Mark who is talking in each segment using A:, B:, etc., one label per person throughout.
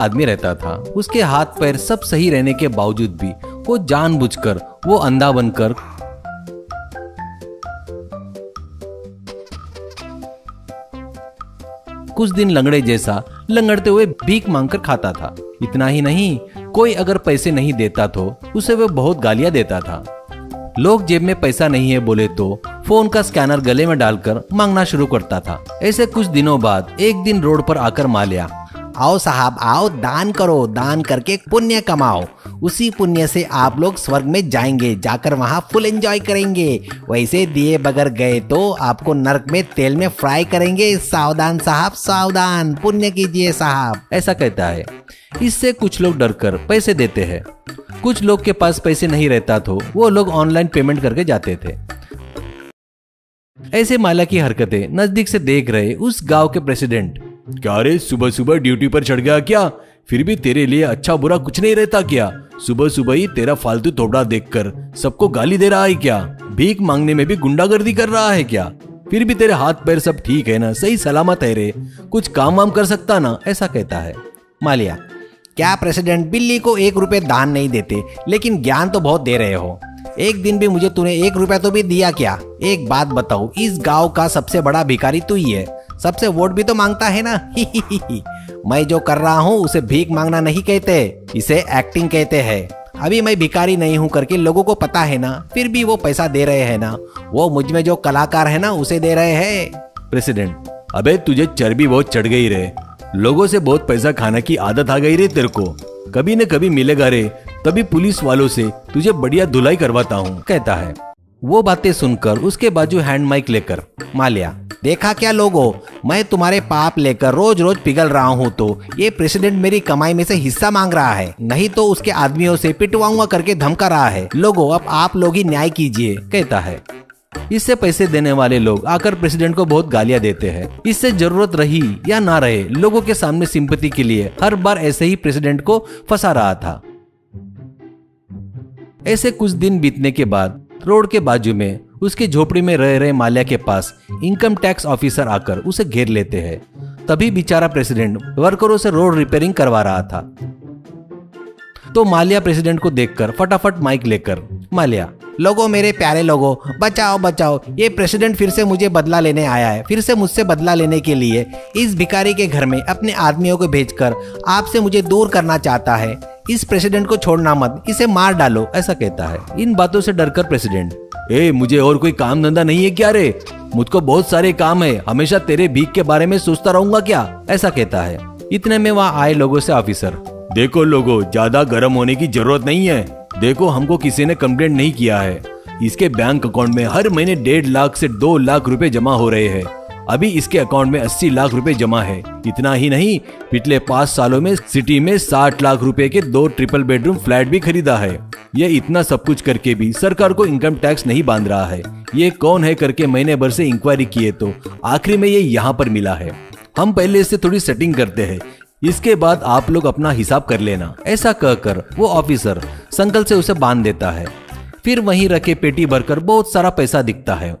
A: आदमी रहता था। उसके हाथ पैर सब सही रहने के बावजूद भी वो जानबूझकर वो अंधा बनकर कुछ दिन लंगड़े जैसा लंगड़ते हुए भीख मांगकर खाता था। इतना ही नहीं, कोई अगर पैसे नहीं देता तो उसे वो बहुत गालियां देता था। लोग जेब में पैसा नहीं है बोले तो फोन का स्कैनर गले में डालकर मांगना शुरू करता था। ऐसे कुछ दिनों बाद एक दिन रोड पर आकर माल्या,
B: आओ साहब आओ, दान करो, दान करके पुण्य कमाओ, उसी पुण्य से आप लोग स्वर्ग में जाएंगे, जाकर वहाँ फुल एंजॉय करेंगे। वैसे दिए बगैर गए तो आपको नरक में तेल में फ्राई करेंगे। सावधान साहब सावधान, पुण्य कीजिए साहब,
A: ऐसा कहता है। इससे कुछ लोग डरकर पैसे देते हैं। कुछ लोग के पास पैसे नहीं रहता तो वो लोग ऑनलाइन पेमेंट करके जाते थे। ऐसे माल्या की हरकतें नजदीक से देख रहे उस गांव के प्रेसिडेंट,
C: क्या रे, सुबह सुबह ड्यूटी पर चढ़ गया क्या? फिर भी तेरे लिए अच्छा बुरा कुछ नहीं रहता क्या? सुबह सुबह ही तेरा फालतू थोबड़ा देखकर सबको गाली दे रहा है क्या? भीख मांगने में भी गुंडागर्दी कर रहा है क्या? फिर भी तेरे हाथ पैर सब ठीक है ना, सही सलामत है रे, कुछ काम वाम कर सकता ना, ऐसा कहता है।
B: माल्या, क्या प्रेसिडेंट बिल्ली को 1 रुपए दान नहीं देते, लेकिन ज्ञान तो बहुत दे रहे हो। एक दिन भी मुझे तूने 1 रुपया तो भी दिया क्या? एक बात बताओ, इस गांव का सबसे बड़ा भिखारी तू ही है, सबसे वोट भी तो मांगता है ना। मैं जो कर रहा हूँ उसे भीख मांगना नहीं कहते, इसे एक्टिंग कहते हैं। अभी मैं भिखारी नहीं हूँ करके लोगों को पता है ना, फिर भी वो पैसा दे रहे हैं ना, वो मुझ में जो कलाकार है ना उसे दे रहे हैं।
C: प्रेसिडेंट, अबे तुझे चर्बी बहुत चढ़ गई रे, लोगों से बहुत पैसा खाने की आदत आ गई रे तेरे को, कभी न कभी मिलेगा रे, तभी पुलिस वालों से तुझे बढ़िया धुलाई करवाता हूँ,
A: कहता है। वो बातें सुनकर उसके बाजू हैंड माइक लेकर,
B: माल्या, देखा क्या लोगों, मैं तुम्हारे पाप लेकर रोज रोज पिघल रहा हूँ, तो ये प्रेसिडेंट मेरी कमाई में से हिस्सा मांग रहा है, नहीं तो उसके आदमियों से पिटवाऊंगा करके धमका रहा है। लोगों, अब आप लोग ही न्याय कीजिए,
A: कहता है। इससे पैसे देने वाले लोग आकर प्रेसिडेंट को बहुत गालियां देते हैं। इससे जरूरत रही या ना रहे, लोगों के सामने सिंपैथी के लिए हर बार ऐसे ही प्रेसिडेंट को फंसा रहा था। ऐसे कुछ दिन बीतने के बाद रोड के बाजू में उसकी झोपड़ी में रह रहे माल्या के पास इनकम टैक्स ऑफिसर आकर उसे घेर लेते हैं। तभी बेचारा प्रेसिडेंट वर्करों से रोड रिपेयरिंग करवा रहा था। तो माल्या प्रेसिडेंट को देखकर फटाफट माइक लेकर,
B: माल्या, लोगों, मेरे प्यारे लोगों, बचाओ बचाओ, ये प्रेसिडेंट फिर से मुझे बदला लेने आया है। फिर से मुझसे बदला लेने के लिए इस भिखारी के घर में अपने आदमियों को भेजकर आपसे मुझे दूर करना चाहता है। इस प्रेसिडेंट को छोड़ना मत, इसे मार डालो, ऐसा कहता है। इन बातों से डरकर प्रेसिडेंट,
C: मुझे और कोई काम धंधा नहीं है क्या रे? मुझको बहुत सारे काम है, हमेशा तेरे भीख के बारे में सोचता रहूंगा क्या,
A: ऐसा कहता है। इतने में वहाँ आए लोगों से ऑफिसर,
C: देखो लोगों, ज्यादा गर्म होने की जरूरत नहीं है। देखो, हमको किसी ने कंप्लेंट नहीं किया है। इसके बैंक अकाउंट में हर महीने 1.5 लाख से 2 लाख रुपए जमा हो रहे हैं। अभी इसके अकाउंट में 80 लाख रुपए जमा है। इतना ही नहीं, पिछले 5 सालों में सिटी में 60 लाख रुपए के 2 ट्रिपल बेडरूम फ्लैट भी खरीदा है। ये इतना सब कुछ करके भी सरकार को इनकम टैक्स नहीं बांध रहा है। ये कौन है करके महीने भर से इंक्वायरी किए तो आखिरी में ये यहाँ पर मिला है। हम पहले इससे थोड़ी सेटिंग करते हैं, इसके बाद आप लोग अपना हिसाब कर लेना, ऐसा कहकर वो ऑफिसर संकल से उसे बांध देता है। फिर वहीं रखे पेटी भरकर बहुत सारा पैसा दिखता है।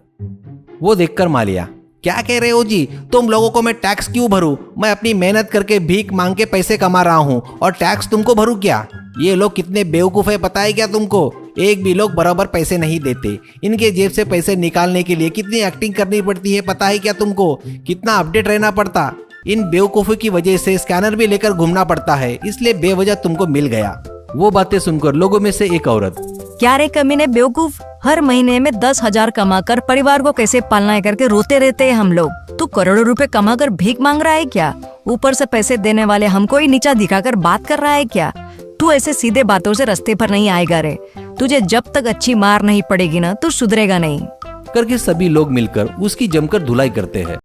C: वो देखकर माल्या, क्या कह रहे हो जी, तुम लोगों को मैं टैक्स क्यों भरूं? मैं अपनी मेहनत करके भीख मांग के पैसे कमा रहा हूं और टैक्स तुमको भरूं क्या? ये लोग कितने बेवकूफ है पता है क्या तुमको? एक भी लोग बराबर पैसे नहीं देते। इनके जेब से पैसे निकालने के लिए कितनी एक्टिंग करनी पड़ती है पता है क्या तुमको? कितना अपडेट रहना पड़ता। इन बेवकूफों की वजह से स्कैनर भी लेकर घूमना पड़ता है, इसलिए बेवजह तुमको मिल गया। वो बातें सुनकर लोगों में से एक औरत,
D: क्या रे कमीने बेवकूफ, हर महीने में 10,000 कमाकर परिवार को कैसे पालना है करके रोते रहते हैं हम लोग। तू करोड़ों रुपए कमाकर भीख मांग रहा है क्या? ऊपर से पैसे देने वाले हमको ही नीचा दिखाकर बात कर रहा है क्या? तू ऐसे सीधे बातों से रास्ते पर नहीं आएगा रे। तुझे जब तक अच्छी मार नहीं पड़ेगी ना, तू सुधरेगा नहीं,
A: करके सभी लोग मिलकर उसकी जमकर धुलाई करते हैं।